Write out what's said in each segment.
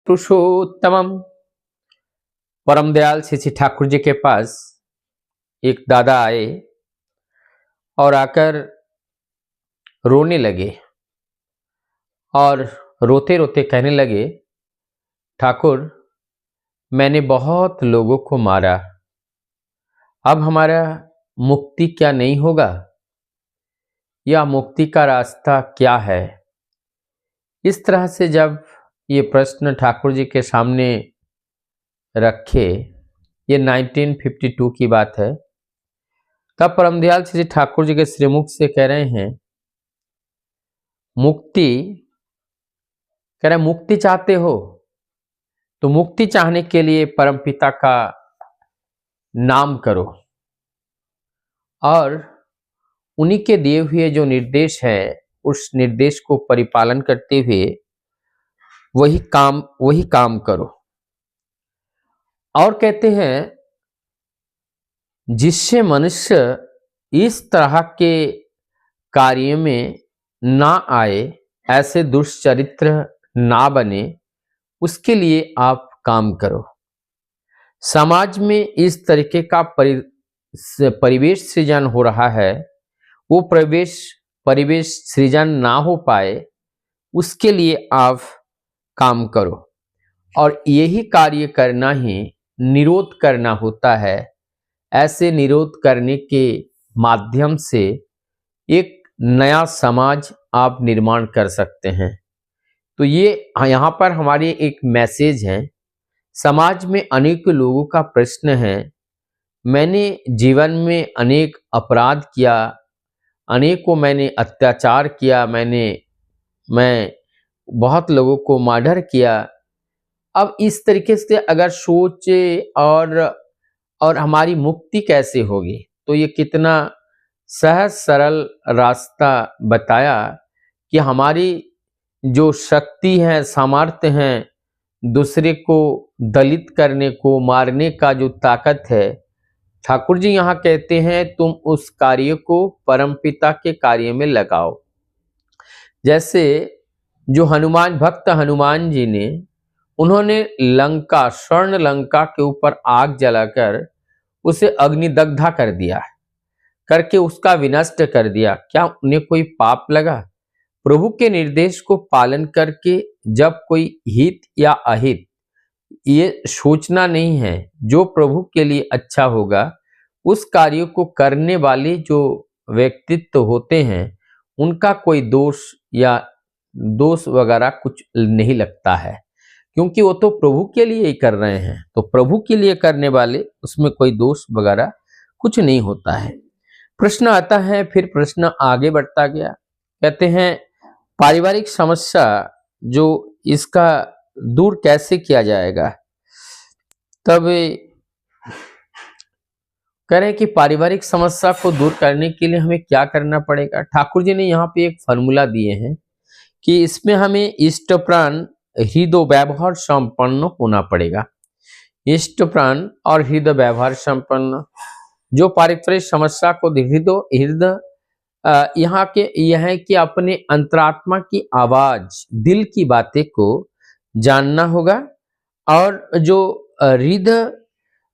पुरुषोत्तमम परम दयाल श्री ठाकुर जी के पास एक दादा आए और आकर रोने लगे और रोते रोते कहने लगे, ठाकुर मैंने बहुत लोगों को मारा, अब हमारा मुक्ति क्या नहीं होगा, या मुक्ति का रास्ता क्या है। इस तरह से जब ये प्रश्न ठाकुर जी के सामने रखे, ये 1952 की बात है, तब परमदयाल श्री ठाकुर जी के श्रीमुख से कह रहे हैं, मुक्ति, कह रहे मुक्ति चाहते हो तो मुक्ति चाहने के लिए परमपिता का नाम करो और उन्हीं के दिए हुए जो निर्देश है उस निर्देश को परिपालन करते हुए वही काम करो। और कहते हैं जिससे मनुष्य इस तरह के कार्य में ना आए, ऐसे दुष्चरित्र ना बने, उसके लिए आप काम करो। समाज में इस तरीके का परिवेश सृजन हो रहा है, वो परिवेश सृजन ना हो पाए, उसके लिए आप काम करो। और यही कार्य करना ही निरोध करना होता है। ऐसे निरोध करने के माध्यम से एक नया समाज आप निर्माण कर सकते हैं। तो ये यहाँ पर हमारी एक मैसेज है। समाज में अनेक लोगों का प्रश्न है, मैंने जीवन में अनेक अपराध किया, अनेकों मैंने अत्याचार किया, मैं बहुत लोगों को मर्डर किया। अब इस तरीके से अगर सोचे और हमारी मुक्ति कैसे होगी, तो ये कितना सहज सरल रास्ता बताया कि हमारी जो शक्ति है, सामर्थ्य है, दूसरे को दलित करने को, मारने का जो ताकत है, ठाकुर जी यहाँ कहते हैं तुम उस कार्य को परमपिता के कार्य में लगाओ। जैसे जो भक्त हनुमान जी ने, उन्होंने लंका, स्वर्ण लंका के ऊपर आग जलाकर उसे अग्निदग्धा कर दिया, करके उसका विनष्ट कर दिया। क्या उन्हें कोई पाप लगा? प्रभु के निर्देश को पालन करके जब कोई हित या अहित ये सोचना नहीं है, जो प्रभु के लिए अच्छा होगा उस कार्य को करने वाले जो व्यक्तित्व होते हैं, उनका कोई दोष वगैरह कुछ नहीं लगता है, क्योंकि वो तो प्रभु के लिए ही कर रहे हैं। तो प्रभु के लिए करने वाले, उसमें कोई दोष वगैरह कुछ नहीं होता है। प्रश्न आता है, फिर प्रश्न आगे बढ़ता गया। कहते हैं पारिवारिक समस्या जो इसका दूर कैसे किया जाएगा। तब कह रहे हैं कि पारिवारिक समस्या को दूर करने के लिए हमें क्या करना पड़ेगा। ठाकुर जी ने यहाँ पे एक फॉर्मूला दिए हैं कि इसमें हमें इष्ट प्राण हृदय व्यवहार संपन्न होना पड़ेगा। इष्ट प्राण और हृदय व्यवहार संपन्न, जो पारिवारिक समस्या को हृदय यहाँ के यह है कि अपने अंतरात्मा की आवाज, दिल की बातें को जानना होगा। और जो हृदय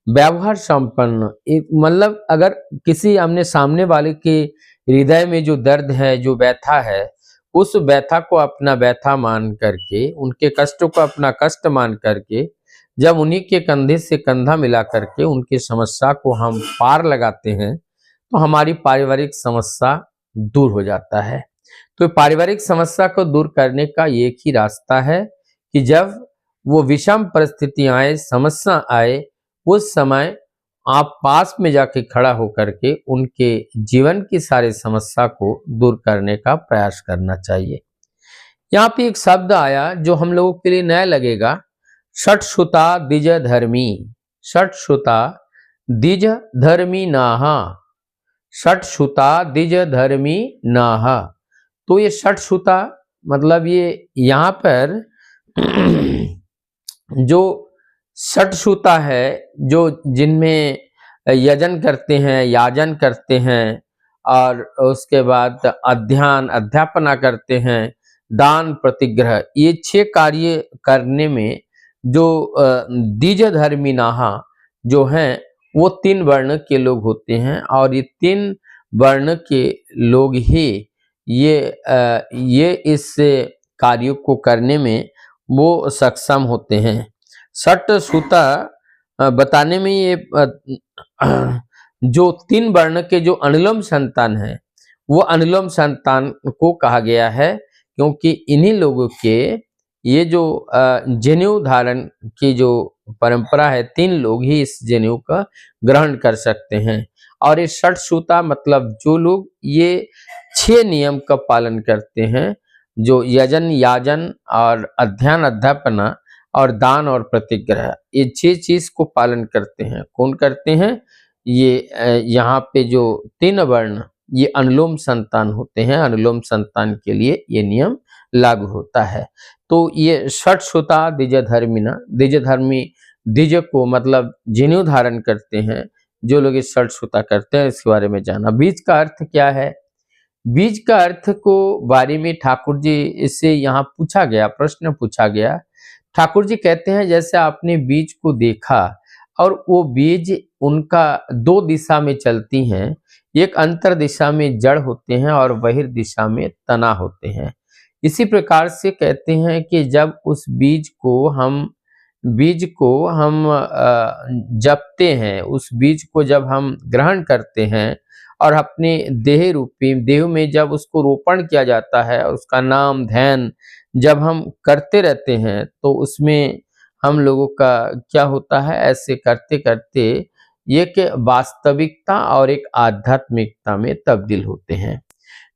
व्यवहार संपन्न, एक मतलब अगर किसी हमने सामने वाले के हृदय में जो दर्द है, जो व्यथा है, उस व्यथा को अपना व्यथा मान करके, उनके कष्टों को अपना कष्ट मान करके, जब उन्हीं के कंधे से कंधा मिला करके उनकी समस्या को हम पार लगाते हैं, तो हमारी पारिवारिक समस्या दूर हो जाता है। तो पारिवारिक समस्या को दूर करने का एक ही रास्ता है कि जब वो विषम परिस्थितियां आए, समस्या आए, उस समय आप पास में जाके खड़ा होकर के उनके जीवन की सारी समस्या को दूर करने का प्रयास करना चाहिए। यहाँ पे एक शब्द आया जो हम लोगों के लिए नया लगेगा, षट्सुता द्विज धर्मी। षट्सुता द्विज धर्मी नाहा, षट्सुता द्विज धर्मी नाहा। तो ये षट्सुता मतलब ये यहाँ पर जो षट्सुता है, जो जिनमें यजन करते हैं, याजन करते हैं, और उसके बाद अध्यापना करते हैं, दान प्रतिग्रह, ये 6 कार्य करने में जो द्विज धर्मिणाः जो हैं वो 3 वर्ण के लोग होते हैं और ये 3 वर्ण के लोग ही ये इस कार्य को करने में वो सक्षम होते हैं। षट सूता बताने में ये जो 3 वर्ण के जो अनुलोम संतान है वो अनुलोम संतान को कहा गया है, क्योंकि इन्हीं लोगों के ये जो जनेऊ धारण की जो परंपरा है 3 लोग ही इस जनेऊ का ग्रहण कर सकते हैं। और ये षट सूता मतलब जो लोग ये 6 नियम का पालन करते हैं, जो यजन याजन और अध्ययन अध्यापना और दान और प्रतिग्रह, ये 6 चीज को पालन करते हैं। कौन करते हैं? ये यहाँ पे जो 3 वर्ण ये अनुलोम संतान होते हैं, अनुलोम संतान के लिए ये नियम लागू होता है। तो ये षट सूता द्विज धर्मिणा, द्विज धर्मी द्विज को मतलब जनेऊ धारण करते हैं जो लोग इस षट सूता करते हैं, इसके बारे में जाना। बीज का अर्थ क्या है? बीज का अर्थ को बारे में ठाकुर जी इससे यहाँ पूछा गया, प्रश्न पूछा गया। ठाकुर जी कहते हैं जैसे आपने बीज को देखा और वो बीज उनका 2 दिशा में चलती हैं, एक अंतर दिशा में जड़ होते हैं और बहिर्दिशा में तना होते हैं। इसी प्रकार से कहते हैं कि जब उस बीज को हम जपते हैं, उस बीज को जब हम ग्रहण करते हैं और अपने देह रूपी देह में जब उसको रोपण किया जाता है और उसका नाम ध्यान जब हम करते रहते हैं, तो उसमें हम लोगों का क्या होता है, ऐसे करते करते एक वास्तविकता और एक आध्यात्मिकता में तब्दील होते हैं।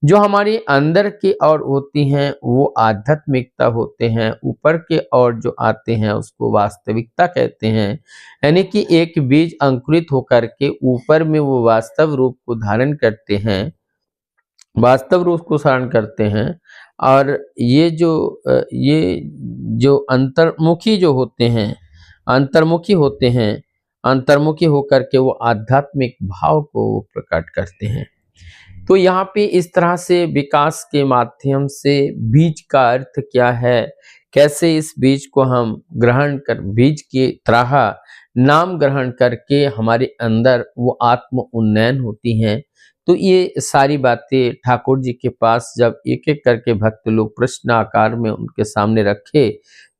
जो हमारी अंदर की ओर होती हैं वो आध्यात्मिकता होते हैं, ऊपर के ओर जो आते हैं उसको वास्तविकता कहते हैं। यानी कि एक बीज अंकुरित होकर के ऊपर में वो वास्तव रूप को धारण करते हैं, वास्तव रूप को धारण करते हैं। और ये जो अंतर्मुखी जो होते हैं, अंतर्मुखी होकर के वो आध्यात्मिक भाव को प्रकट करते हैं। तो यहाँ पे इस तरह से विकास के माध्यम से बीज का अर्थ क्या है, कैसे इस बीज को हम ग्रहण कर बीज की तरह नाम ग्रहण करके हमारे अंदर वो आत्म उन्नयन होती हैं। तो ये सारी बातें ठाकुर जी के पास जब एक एक करके भक्त लोग प्रश्न आकार में उनके सामने रखे,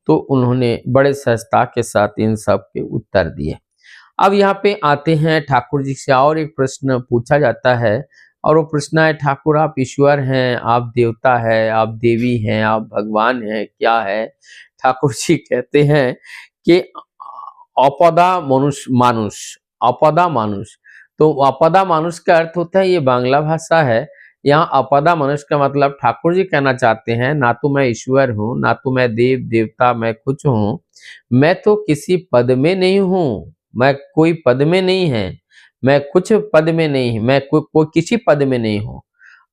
तो उन्होंने बड़े सहजता के साथ इन सब के उत्तर दिए। अब यहाँ पे आते हैं ठाकुर जी से और एक प्रश्न पूछा जाता है, और वो प्रश्न है, ठाकुर आप ईश्वर हैं, आप देवता है, आप देवी हैं, आप भगवान हैं, क्या है? ठाकुर जी कहते हैं कि अपदा अपदा मानुष। तो अपदा मानुष का अर्थ होता है, ये बांग्ला भाषा है। यहाँ अपदा मनुष्य का मतलब ठाकुर जी कहना चाहते हैं, ना तो मैं ईश्वर हूँ, ना तो मैं देव देवता, मैं कुछ हूँ, मैं तो किसी पद में नहीं हूँ, मैं कोई पद में नहीं है, मैं कुछ पद में नहीं, मैं कोई किसी पद में नहीं हूँ।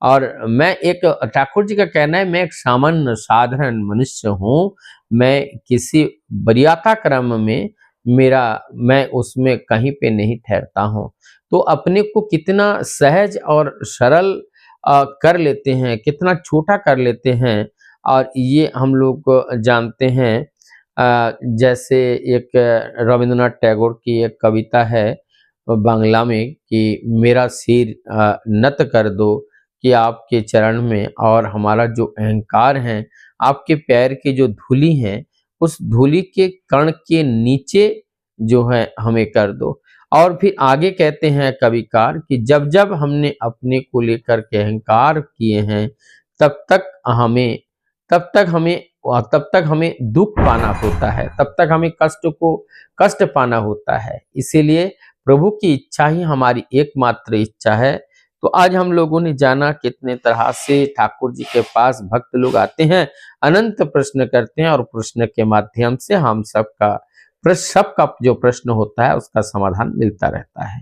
और मैं एक ठाकुर जी का कहना है, मैं एक सामान्य साधारण मनुष्य हूँ, मैं किसी वरीयता क्रम में मैं उसमें कहीं पे नहीं ठहरता हूँ। तो अपने को कितना सहज और सरल कर लेते हैं, कितना छोटा कर लेते हैं, और ये हम लोग जानते हैं। जैसे एक रविंद्रनाथ टैगोर की एक कविता है बांग्ला में कि मेरा सिर नत कर दो कि आपके चरण में, और हमारा जो अहंकार है आपके पैर की जो धूली है उस धूली के कण के नीचे जो है हमें कर दो। और फिर आगे कहते हैं कविकार कि जब जब हमने अपने को लेकर के अहंकार किए हैं तब तक हमें तब तक हमें दुख पाना होता है, तब तक हमें कष्ट पाना होता है। इसीलिए प्रभु की इच्छा ही हमारी एकमात्र इच्छा है। तो आज हम लोगों ने जाना कितने तरह से ठाकुर जी के पास भक्त लोग आते हैं, अनंत प्रश्न करते हैं, और प्रश्न के माध्यम से हम सबका जो प्रश्न होता है उसका समाधान मिलता रहता है।